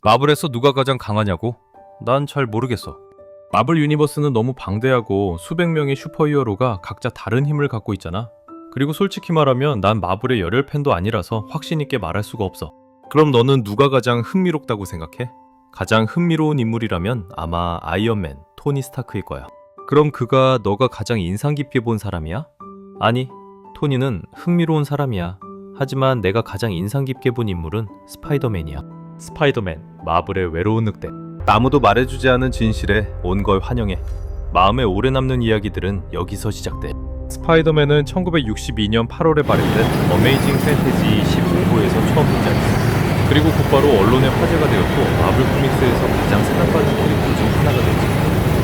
마블에서 누가 가장 강하냐고? 난 잘 모르겠어. 마블 유니버스는 너무 방대하고 수백 명의 슈퍼히어로가 각자 다른 힘을 갖고 있잖아. 그리고 솔직히 말하면 난 마블의 열혈 팬도 아니라서 확신 있게 말할 수가 없어. 그럼 너는 누가 가장 흥미롭다고 생각해? 가장 흥미로운 인물이라면 아마 아이언맨, 토니 스타크일 거야. 그럼 그가 너가 가장 인상 깊게 본 사람이야? 아니, 토니는 흥미로운 사람이야. 하지만 내가 가장 인상 깊게 본 인물은 스파이더맨이야. 스파이더맨, 마블의 외로운 늑대. 아무도 말해주지 않은 진실에 온 걸 환영해. 마음에 오래 남는 이야기들은 여기서 시작돼. 스파이더맨은 1962년 8월에 발행된 어메이징 판타지 15부에서 처음 등장했어. 그리고 곧바로 언론의 화제가 되었고 마블 코믹스에서 가장 사랑받는 캐릭터 중 하나가 됐지.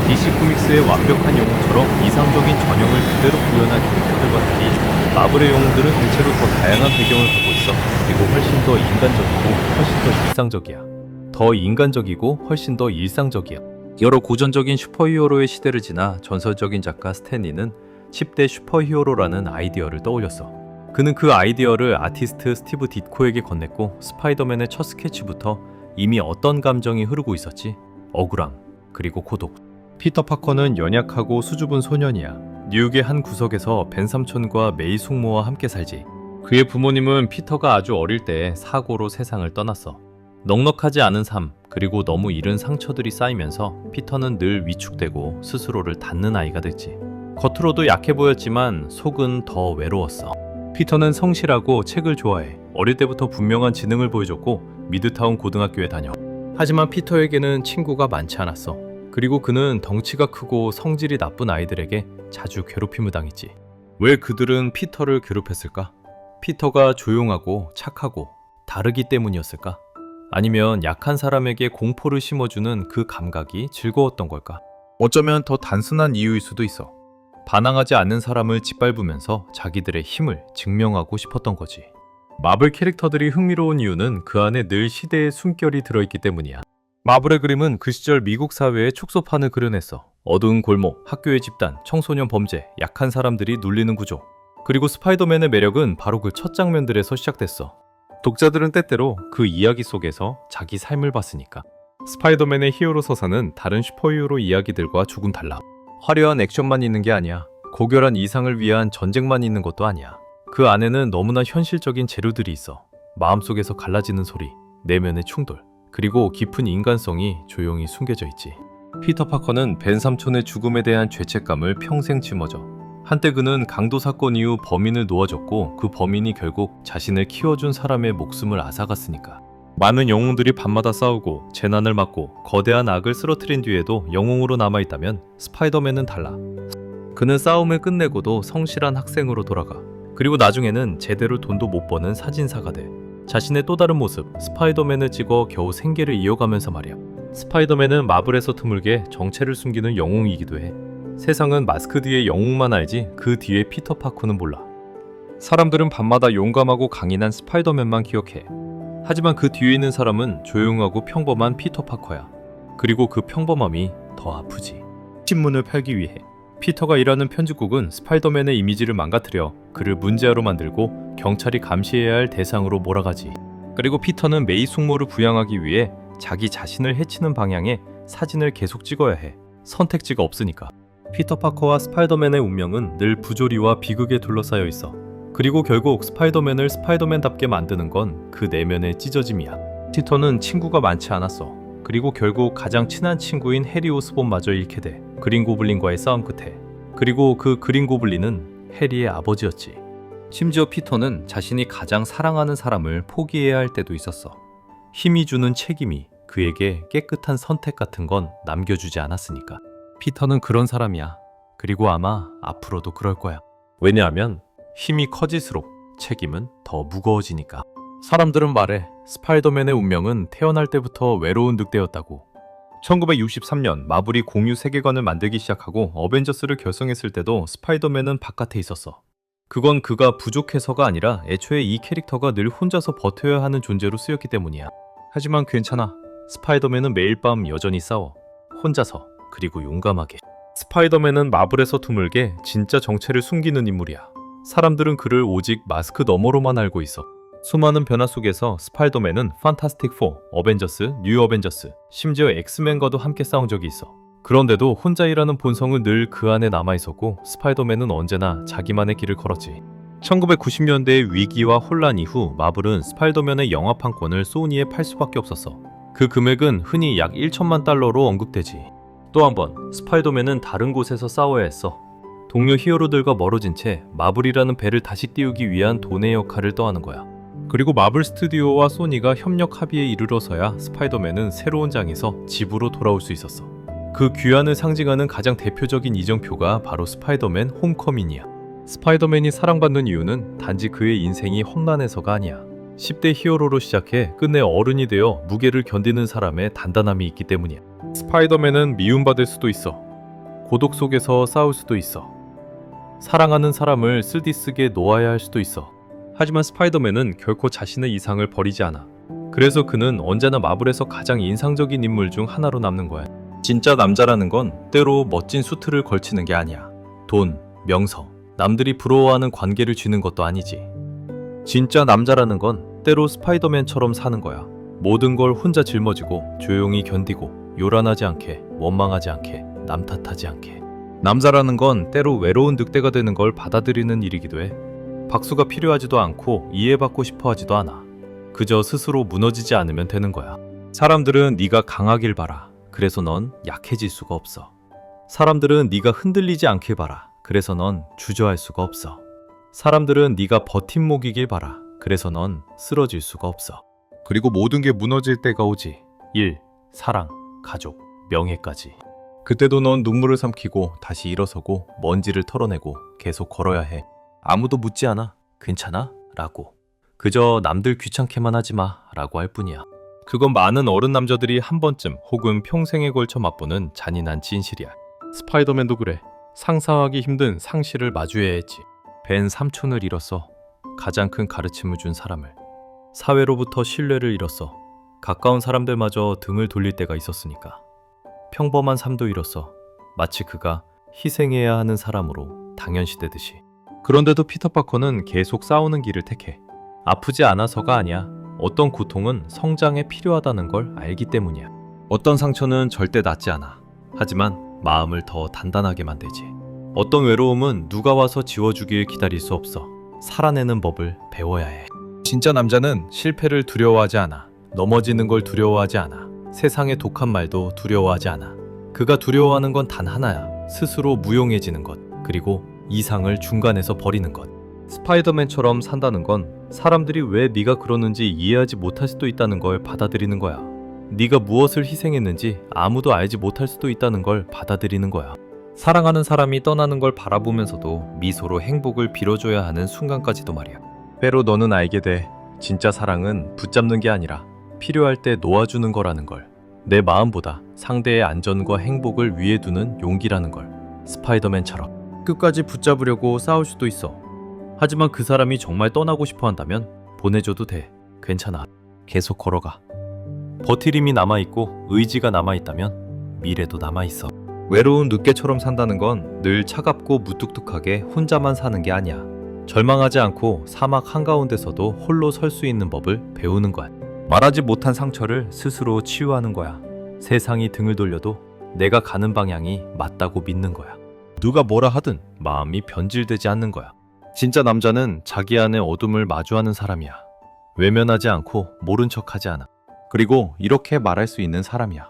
DC 코믹스의 완벽한 영웅처럼 이상적인 전형을 그대로 구현한 캐릭터들과 달리 마블의 영웅들은 대체로 더 다양한 배경을 갖고 있어. 그리고 훨씬 더 인간적이고 훨씬 더 일상적이야. 더 인간적이고 훨씬 더 일상적이야. 여러 고전적인 슈퍼히어로의 시대를 지나 전설적인 작가 스탠리는 10대 슈퍼히어로라는 아이디어를 떠올렸어. 그는 그 아이디어를 아티스트 스티브 ditko에게 건넸고 스파이더맨의 첫 스케치부터 이미 어떤 감정이 흐르고 있었지? 억울함, 그리고 고독. 피터 파커는 연약하고 수줍은 소년이야. 뉴욕의 한 구석에서 벤 삼촌과 메이 숙모와 함께 살지. 그의 부모님은 피터가 아주 어릴 때 사고로 세상을 떠났어. 넉넉하지 않은 삶, 그리고 너무 이른 상처들이 쌓이면서 피터는 늘 위축되고 스스로를 닫는 아이가 됐지. 겉으로도 약해 보였지만 속은 더 외로웠어. 피터는 성실하고 책을 좋아해. 어릴 때부터 분명한 지능을 보여줬고 미드타운 고등학교에 다녀. 하지만 피터에게는 친구가 많지 않았어. 그리고 그는 덩치가 크고 성질이 나쁜 아이들에게 자주 괴롭힘을 당했지. 왜 그들은 피터를 괴롭혔을까? 피터가 조용하고 착하고 다르기 때문이었을까? 아니면 약한 사람에게 공포를 심어주는 그 감각이 즐거웠던 걸까? 어쩌면 더 단순한 이유일 수도 있어. 반항하지 않는 사람을 짓밟으면서 자기들의 힘을 증명하고 싶었던 거지. 마블 캐릭터들이 흥미로운 이유는 그 안에 늘 시대의 숨결이 들어있기 때문이야. 마블의 그림은 그 시절 미국 사회의 촉소판을 그려냈어. 어두운 골목, 학교의 집단, 청소년 범죄, 약한 사람들이 눌리는 구조. 그리고 스파이더맨의 매력은 바로 그 첫 장면들에서 시작됐어. 독자들은 때때로 그 이야기 속에서 자기 삶을 봤으니까. 스파이더맨의 히어로 서사는 다른 슈퍼히어로 이야기들과 조금 달라. 화려한 액션만 있는 게 아니야. 고결한 이상을 위한 전쟁만 있는 것도 아니야. 그 안에는 너무나 현실적인 재료들이 있어. 마음속에서 갈라지는 소리, 내면의 충돌, 그리고 깊은 인간성이 조용히 숨겨져 있지. 피터 파커는 벤 삼촌의 죽음에 대한 죄책감을 평생 짊어져. 한때 그는 강도 사건 이후 범인을 놓아줬고 그 범인이 결국 자신을 키워준 사람의 목숨을 앗아갔으니까. 많은 영웅들이 밤마다 싸우고 재난을 막고 거대한 악을 쓰러뜨린 뒤에도 영웅으로 남아있다면 스파이더맨은 달라. 그는 싸움을 끝내고도 성실한 학생으로 돌아가. 그리고 나중에는 제대로 돈도 못 버는 사진사가 돼. 자신의 또 다른 모습, 스파이더맨을 찍어 겨우 생계를 이어가면서 말이야. 스파이더맨은 마블에서 드물게 정체를 숨기는 영웅이기도 해. 세상은 마스크 뒤에 영웅만 알지 그 뒤에 피터 파커는 몰라. 사람들은 밤마다 용감하고 강인한 스파이더맨만 기억해. 하지만 그 뒤에 있는 사람은 조용하고 평범한 피터 파커야. 그리고 그 평범함이 더 아프지. 신문을 팔기 위해 피터가 일하는 편집국은 스파이더맨의 이미지를 망가뜨려 그를 문제아로 만들고 경찰이 감시해야 할 대상으로 몰아가지. 그리고 피터는 메이 숙모를 부양하기 위해 자기 자신을 해치는 방향의 사진을 계속 찍어야 해. 선택지가 없으니까. 피터 파커와 스파이더맨의 운명은 늘 부조리와 비극에 둘러싸여 있어. 그리고 결국 스파이더맨을 스파이더맨답게 만드는 건 그 내면의 찢어짐이야. 피터는 친구가 많지 않았어. 그리고 결국 가장 친한 친구인 해리 오스본마저 잃게 돼. 그린 고블린과의 싸움 끝에. 그리고 그 그린 고블린은 해리의 아버지였지. 심지어 피터는 자신이 가장 사랑하는 사람을 포기해야 할 때도 있었어. 힘이 주는 책임이 그에게 깨끗한 선택 같은 건 남겨주지 않았으니까. 피터는 그런 사람이야. 그리고 아마 앞으로도 그럴 거야. 왜냐하면 힘이 커질수록 책임은 더 무거워지니까. 사람들은 말해 스파이더맨의 운명은 태어날 때부터 외로운 늑대였다고. 1963년 마블이 공유 세계관을 만들기 시작하고 어벤져스를 결성했을 때도 스파이더맨은 바깥에 있었어. 그건 그가 부족해서가 아니라 애초에 이 캐릭터가 늘 혼자서 버텨야 하는 존재로 쓰였기 때문이야. 하지만 괜찮아. 스파이더맨은 매일 밤 여전히 싸워. 혼자서, 그리고 용감하게. 스파이더맨은 마블에서 드물게 진짜 정체를 숨기는 인물이야. 사람들은 그를 오직 마스크 너머로만 알고 있어. 수많은 변화 속에서 스파이더맨은 판타스틱 4, 어벤져스, 뉴 어벤져스, 심지어 엑스맨과도 함께 싸운 적이 있어. 그런데도 혼자 일하는 본성은 늘 그 안에 남아있었고 스파이더맨은 언제나 자기만의 길을 걸었지. 1990년대의 위기와 혼란 이후 마블은 스파이더맨의 영화판권을 소니에 팔 수밖에 없었어. 그 금액은 흔히 약 1천만 달러로 언급되지. 또 한 번 스파이더맨은 다른 곳에서 싸워야 했어. 동료 히어로들과 멀어진 채 마블이라는 배를 다시 띄우기 위한 돈의 역할을 떠하는 거야. 그리고 마블 스튜디오와 소니가 협력 합의에 이르러서야 스파이더맨은 새로운 장에서 집으로 돌아올 수 있었어. 그 귀환을 상징하는 가장 대표적인 이정표가 바로 스파이더맨 홈커밍이야. 스파이더맨이 사랑받는 이유는 단지 그의 인생이 험난해서가 아니야. 10대 히어로로 시작해 끝내 어른이 되어 무게를 견디는 사람의 단단함이 있기 때문이야. 스파이더맨은 미움받을 수도 있어. 고독 속에서 싸울 수도 있어. 사랑하는 사람을 쓸디쓰게 놓아야 할 수도 있어. 하지만 스파이더맨은 결코 자신의 이상을 버리지 않아. 그래서 그는 언제나 마블에서 가장 인상적인 인물 중 하나로 남는 거야. 진짜 남자라는 건 때로 멋진 수트를 걸치는 게 아니야. 돈, 명성, 남들이 부러워하는 관계를 쥐는 것도 아니지. 진짜 남자라는 건 때로 스파이더맨처럼 사는 거야. 모든 걸 혼자 짊어지고 조용히 견디고 요란하지 않게, 원망하지 않게, 남 탓하지 않게. 남자라는 건 때로 외로운 늑대가 되는 걸 받아들이는 일이기도 해. 박수가 필요하지도 않고 이해받고 싶어 하지도 않아. 그저 스스로 무너지지 않으면 되는 거야. 사람들은 네가 강하길 바라. 그래서 넌 약해질 수가 없어. 사람들은 네가 흔들리지 않길 바라. 그래서 넌 주저할 수가 없어. 사람들은 네가 버팀목이길 바라. 그래서 넌 쓰러질 수가 없어. 그리고 모든 게 무너질 때가 오지. 일, 사랑, 가족, 명예까지. 그때도 넌 눈물을 삼키고 다시 일어서고 먼지를 털어내고 계속 걸어야 해. 아무도 묻지 않아. 괜찮아? 라고. 그저 남들 귀찮게만 하지 마 라고 할 뿐이야. 그건 많은 어른 남자들이 한 번쯤 혹은 평생에 걸쳐 맛보는 잔인한 진실이야. 스파이더맨도 그래. 상상하기 힘든 상실을 마주해야 했지. 벤 삼촌을 잃었어. 가장 큰 가르침을 준 사람을. 사회로부터 신뢰를 잃었어. 가까운 사람들마저 등을 돌릴 때가 있었으니까. 평범한 삶도 잃었어. 마치 그가 희생해야 하는 사람으로 당연시되듯이. 그런데도 피터 파커는 계속 싸우는 길을 택해. 아프지 않아서가 아니야. 어떤 고통은 성장에 필요하다는 걸 알기 때문이야. 어떤 상처는 절대 낫지 않아. 하지만 마음을 더 단단하게 만들지. 어떤 외로움은 누가 와서 지워주길 기다릴 수 없어. 살아내는 법을 배워야 해. 진짜 남자는 실패를 두려워하지 않아. 넘어지는 걸 두려워하지 않아. 세상의 독한 말도 두려워하지 않아. 그가 두려워하는 건 단 하나야. 스스로 무용해지는 것. 그리고 이상을 중간에서 버리는 것. 스파이더맨처럼 산다는 건 사람들이 왜 네가 그러는지 이해하지 못할 수도 있다는 걸 받아들이는 거야. 네가 무엇을 희생했는지 아무도 알지 못할 수도 있다는 걸 받아들이는 거야. 사랑하는 사람이 떠나는 걸 바라보면서도 미소로 행복을 빌어줘야 하는 순간까지도 말이야. 때로 너는 알게 돼. 진짜 사랑은 붙잡는 게 아니라 필요할 때 놓아주는 거라는 걸. 내 마음보다 상대의 안전과 행복을 위에 두는 용기라는 걸. 스파이더맨처럼 끝까지 붙잡으려고 싸울 수도 있어. 하지만 그 사람이 정말 떠나고 싶어 한다면 보내줘도 돼. 괜찮아. 계속 걸어가. 버틸 힘이 남아있고 의지가 남아있다면 미래도 남아있어. 외로운 늑대처럼 산다는 건 늘 차갑고 무뚝뚝하게 혼자만 사는 게 아니야. 절망하지 않고 사막 한가운데서도 홀로 설 수 있는 법을 배우는 거야. 말하지 못한 상처를 스스로 치유하는 거야. 세상이 등을 돌려도 내가 가는 방향이 맞다고 믿는 거야. 누가 뭐라 하든 마음이 변질되지 않는 거야. 진짜 남자는 자기 안의 어둠을 마주하는 사람이야. 외면하지 않고 모른 척하지 않아. 그리고 이렇게 말할 수 있는 사람이야.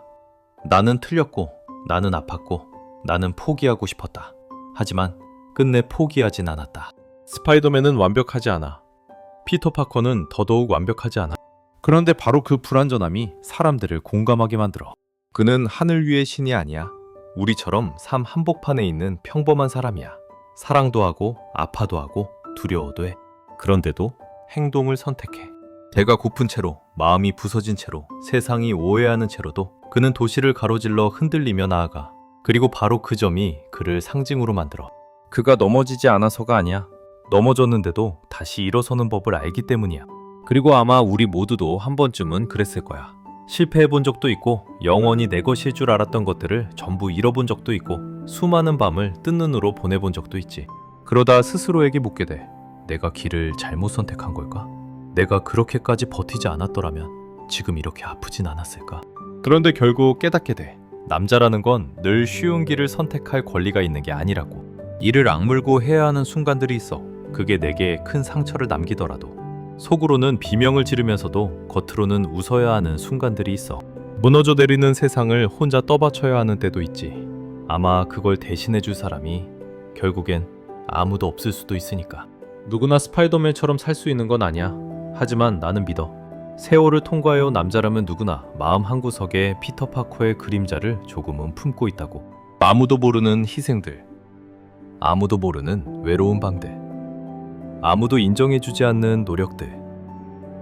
나는 틀렸고, 나는 아팠고, 나는 포기하고 싶었다. 하지만 끝내 포기하진 않았다. 스파이더맨은 완벽하지 않아. 피터 파커는 더더욱 완벽하지 않아. 그런데 바로 그 불완전함이 사람들을 공감하게 만들어. 그는 하늘 위의 신이 아니야. 우리처럼 삶 한복판에 있는 평범한 사람이야. 사랑도 하고 아파도 하고 두려워도 해. 그런데도 행동을 선택해. 배가 고픈 채로, 마음이 부서진 채로, 세상이 오해하는 채로도 그는 도시를 가로질러 흔들리며 나아가. 그리고 바로 그 점이 그를 상징으로 만들어. 그가 넘어지지 않아서가 아니야. 넘어졌는데도 다시 일어서는 법을 알기 때문이야. 그리고 아마 우리 모두도 한 번쯤은 그랬을 거야. 실패해본 적도 있고 영원히 내 것일 줄 알았던 것들을 전부 잃어본 적도 있고 수많은 밤을 뜬 눈으로 보내본 적도 있지. 그러다 스스로에게 묻게 돼. 내가 길을 잘못 선택한 걸까? 내가 그렇게까지 버티지 않았더라면 지금 이렇게 아프진 않았을까? 그런데 결국 깨닫게 돼. 남자라는 건 늘 쉬운 길을 선택할 권리가 있는 게 아니라고. 이를 악물고 해야 하는 순간들이 있어. 그게 내게 큰 상처를 남기더라도 속으로는 비명을 지르면서도 겉으로는 웃어야 하는 순간들이 있어. 무너져 내리는 세상을 혼자 떠받쳐야 하는 때도 있지. 아마 그걸 대신해 줄 사람이 결국엔 아무도 없을 수도 있으니까. 누구나 스파이더맨처럼 살 수 있는 건 아니야. 하지만 나는 믿어. 세월을 통과해온 남자라면 누구나 마음 한구석에 피터 파커의 그림자를 조금은 품고 있다고. 아무도 모르는 희생들, 아무도 모르는 외로운 방들, 아무도 인정해주지 않는 노력들,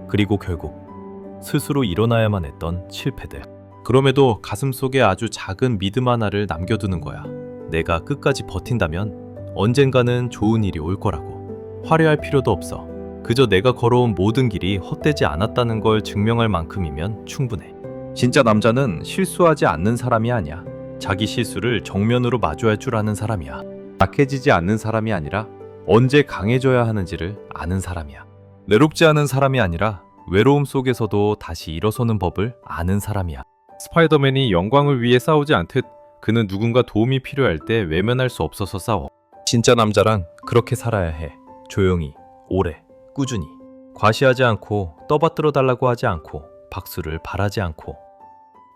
그리고 결국 스스로 일어나야만 했던 실패들. 그럼에도 가슴속에 아주 작은 믿음 하나를 남겨두는 거야. 내가 끝까지 버틴다면 언젠가는 좋은 일이 올 거라고. 화려할 필요도 없어. 그저 내가 걸어온 모든 길이 헛되지 않았다는 걸 증명할 만큼이면 충분해. 진짜 남자는 실수하지 않는 사람이 아니야. 자기 실수를 정면으로 마주할 줄 아는 사람이야. 약해지지 않는 사람이 아니라 언제 강해져야 하는지를 아는 사람이야. 외롭지 않은 사람이 아니라 외로움 속에서도 다시 일어서는 법을 아는 사람이야. 스파이더맨이 영광을 위해 싸우지 않듯 그는 누군가 도움이 필요할 때 외면할 수 없어서 싸워. 진짜 남자란 그렇게 살아야 해. 조용히, 오래, 꾸준히. 과시하지 않고 떠받들어 달라고 하지 않고 박수를 바라지 않고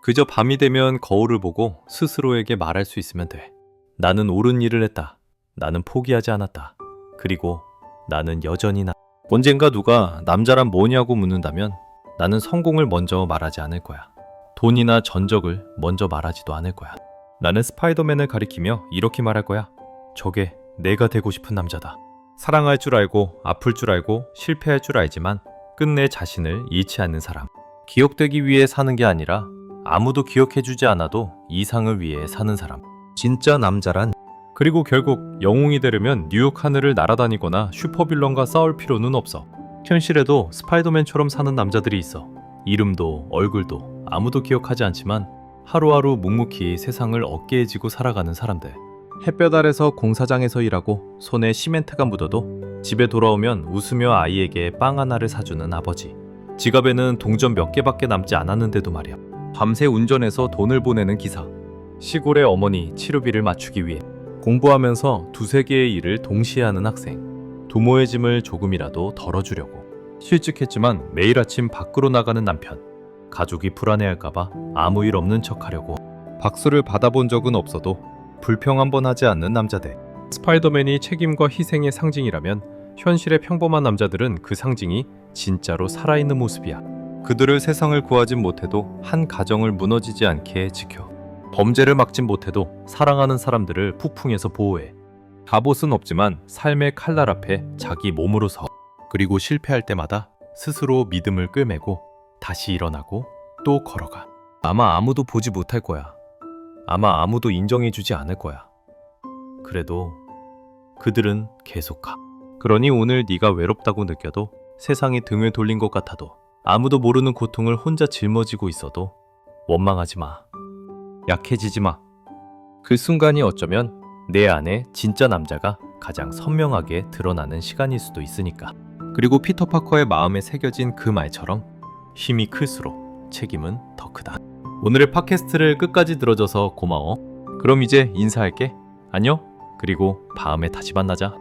그저 밤이 되면 거울을 보고 스스로에게 말할 수 있으면 돼. 나는 옳은 일을 했다. 나는 포기하지 않았다. 그리고 나는 여전히 나. 언젠가 누가 남자란 뭐냐고 묻는다면 나는 성공을 먼저 말하지 않을 거야. 돈이나 전적을 먼저 말하지도 않을 거야. 나는 스파이더맨을 가리키며 이렇게 말할 거야. 저게 내가 되고 싶은 남자다. 사랑할 줄 알고 아플 줄 알고 실패할 줄 알지만 끝내 자신을 잃지 않는 사람. 기억되기 위해 사는 게 아니라 아무도 기억해주지 않아도 이상을 위해 사는 사람. 진짜 남자란. 그리고 결국 영웅이 되려면 뉴욕 하늘을 날아다니거나 슈퍼빌런과 싸울 필요는 없어. 현실에도 스파이더맨처럼 사는 남자들이 있어. 이름도 얼굴도 아무도 기억하지 않지만 하루하루 묵묵히 세상을 어깨에 지고 살아가는 사람들. 햇볕 아래서 공사장에서 일하고 손에 시멘트가 묻어도 집에 돌아오면 웃으며 아이에게 빵 하나를 사주는 아버지. 지갑에는 동전 몇 개밖에 남지 않았는데도 말이야. 밤새 운전해서 돈을 보내는 기사. 시골의 어머니 치료비를 맞추기 위해 공부하면서 두세 개의 일을 동시에 하는 학생. 부모의 짐을 조금이라도 덜어주려고. 실직했지만 매일 아침 밖으로 나가는 남편. 가족이 불안해할까봐 아무 일 없는 척하려고. 박수를 받아본 적은 없어도 불평 한번 하지 않는 남자들. 스파이더맨이 책임과 희생의 상징이라면 현실의 평범한 남자들은 그 상징이 진짜로 살아있는 모습이야. 그들을 세상을 구하진 못해도 한 가정을 무너지지 않게 지켜. 범죄를 막진 못해도 사랑하는 사람들을 폭풍에서 보호해. 갑옷은 없지만 삶의 칼날 앞에 자기 몸으로 서. 그리고 실패할 때마다 스스로 믿음을 꿰매고 다시 일어나고 또 걸어가. 아마 아무도 보지 못할 거야. 아마 아무도 인정해주지 않을 거야. 그래도 그들은 계속 가. 그러니 오늘 네가 외롭다고 느껴도 세상이 등을 돌린 것 같아도 아무도 모르는 고통을 혼자 짊어지고 있어도 원망하지 마. 약해지지 마. 그 순간이 어쩌면 내 안에 진짜 남자가 가장 선명하게 드러나는 시간일 수도 있으니까. 그리고 피터 파커의 마음에 새겨진 그 말처럼 힘이 클수록 책임은 더 크다. 오늘의 팟캐스트를 끝까지 들어줘서 고마워. 그럼 이제 인사할게. 안녕. 그리고 다음에 다시 만나자.